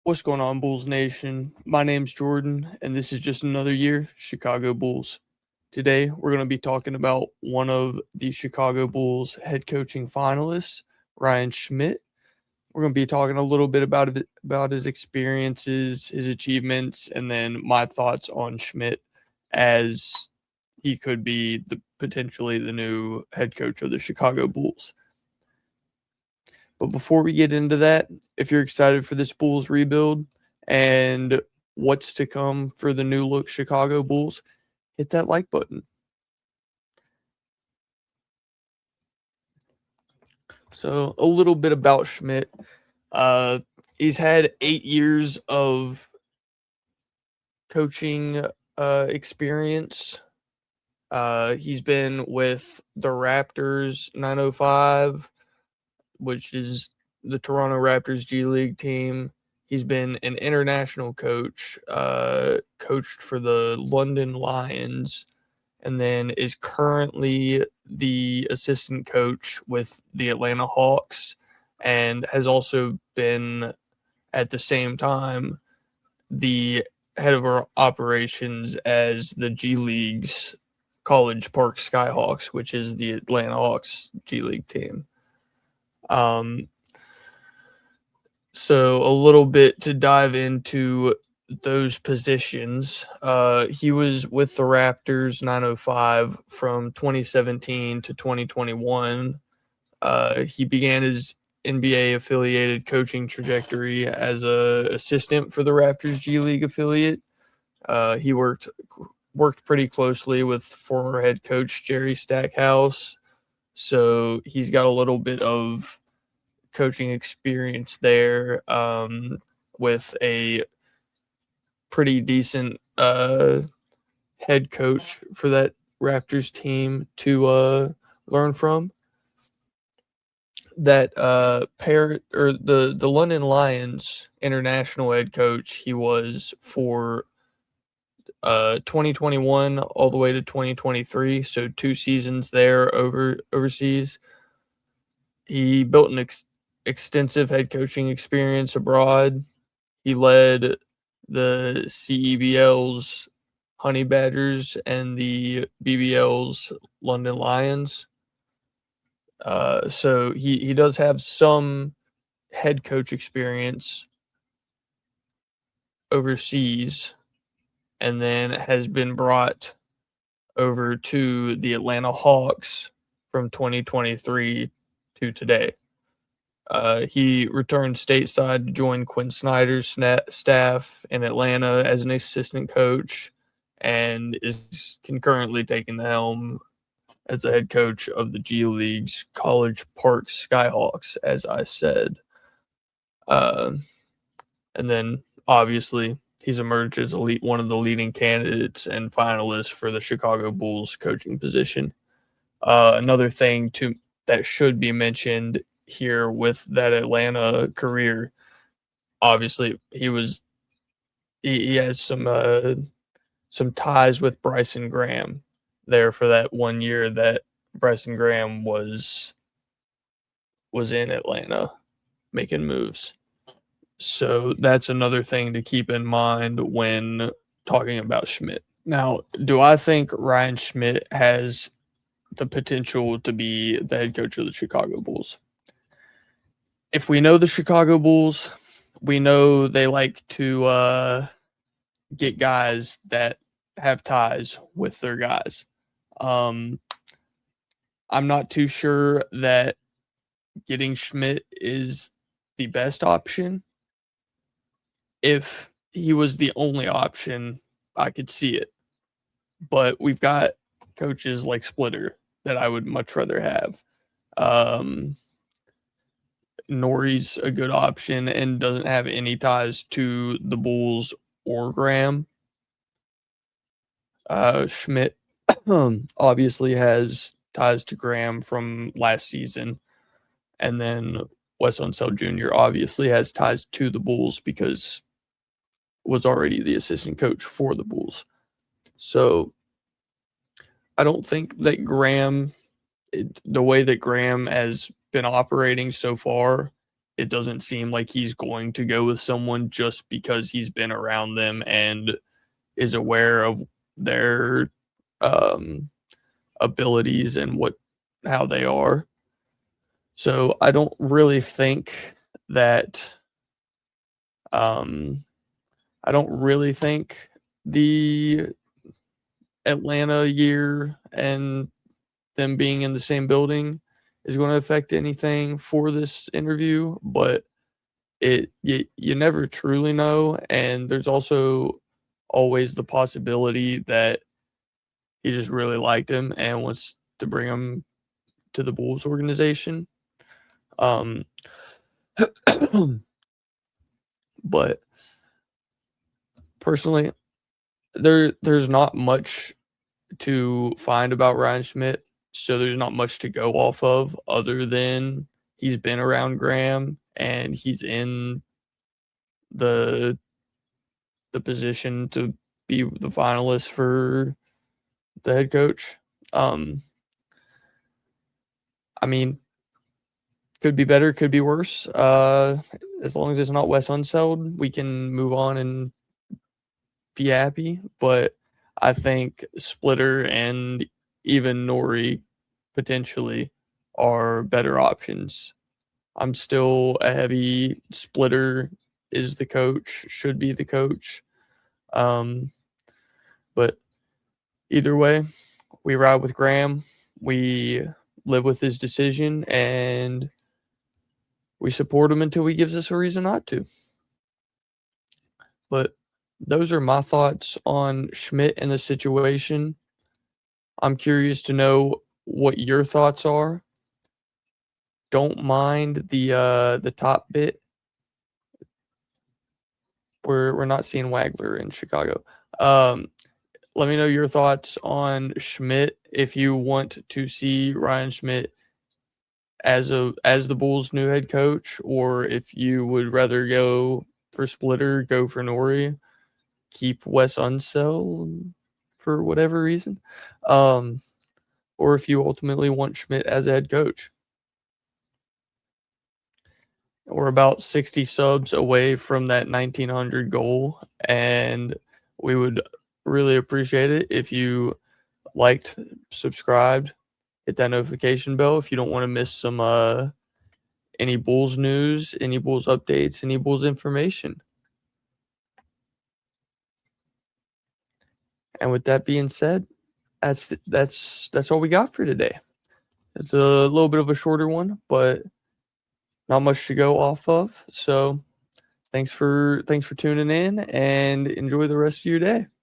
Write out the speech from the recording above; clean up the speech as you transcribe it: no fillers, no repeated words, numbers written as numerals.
What's going on, Bulls Nation? My name's Jordan, and this is just another year, Chicago Bulls. Today, we're going to be talking about one of the Chicago Bulls head coaching finalists, Ryan Schmidt. We're going to be talking a little bit about his experiences, his achievements, and then my thoughts on Schmidt as he could be potentially the new head coach of the Chicago Bulls. But before we get into that, if you're excited for this Bulls rebuild and what's to come for the new look Chicago Bulls, hit that like button. So a little bit about Schmidt. He's had 8 years of coaching experience. He's been with the Raptors 905, which is the Toronto Raptors G League team. He's been an international coach, coached for the London Lions, and then is currently the assistant coach with the Atlanta Hawks, and has also been at the same time the head of our operations as the G League's College Park Skyhawks, which is the Atlanta Hawks G League team. So a little bit to dive into those positions. He was with the Raptors 905 from 2017 to 2021. He began his NBA affiliated coaching trajectory as an assistant for the Raptors G League affiliate. He worked pretty closely with former head coach Jerry Stackhouse, so he's got a little bit of coaching experience there, with a pretty decent head coach for that Raptors team to learn from. That the London Lions international head coach, he was for 2021 all the way to 2023, so 2 seasons there overseas. He built an extensive head coaching experience abroad. He led the CEBL's Honey Badgers and the BBL's London Lions. So he does have some head coach experience overseas, and then has been brought over to the Atlanta Hawks from 2023 to today. He returned stateside to join Quin Snyder's staff in Atlanta as an assistant coach, and is concurrently taking the helm as the head coach of the G League's College Park Skyhawks, as I said. And then, obviously, he's emerged as one of the leading candidates and finalists for the Chicago Bulls coaching position. Another thing that should be mentioned here with that Atlanta career, obviously he has some ties with Bryson Graham there for that 1 year that Bryson Graham was in Atlanta making moves. So that's another thing to keep in mind when talking about Schmidt. Now, do I think Ryan Schmidt has the potential to be the head coach of the Chicago Bulls? If we know the Chicago Bulls, we know they like to get guys that have ties with their guys. I'm not too sure that getting Schmidt is the best option. If he was the only option, I could see it. But we've got coaches like Splitter that I would much rather have. Nori's a good option and doesn't have any ties to the Bulls or Graham. Schmidt obviously has ties to Graham from last season. And then Wes Unseld Jr. obviously has ties to the Bulls because was already the assistant coach for the Bulls. So I don't think that the way that Graham has been operating so far it doesn't seem like he's going to go with someone just because he's been around them and is aware of their abilities and how they are. So I don't really think that I don't really think the Atlanta year and them being in the same building is going to affect anything for this interview, but you never truly know, and there's also always the possibility that he just really liked him and wants to bring him to the Bulls organization. But personally, there's not much to find about Ryan Schmidt, so there's not much to go off of other than he's been around Graham and he's in the position to be the finalist for the head coach. I mean, could be better, could be worse. As long as it's not Wes Unseld, we can move on and be happy. But I think Splitter and even Nori potentially are better options. I'm still a heavy Splitter is the coach, should be the coach. But either way, we ride with Graham. We live with his decision, and we support him until he gives us a reason not to. But those are my thoughts on Schmidt and the situation. I'm curious to know what your thoughts are. Don't mind the top bit. We're not seeing Wagler in Chicago. Let me know your thoughts on Schmidt. If you want to see Ryan Schmidt as the Bulls' new head coach, or if you would rather go for Splitter, go for Nori, keep Wes Unseld for whatever reason, or if you ultimately want Schmidt as a head coach. We're about 60 subs away from that 1900 goal, and we would really appreciate it if you liked, subscribed, hit that notification bell if you don't want to miss some any Bulls news, any Bulls updates, any Bulls information. And with that being said, that's all we got for today. It's a little bit of a shorter one, but not much to go off of. So thanks for tuning in, and enjoy the rest of your day.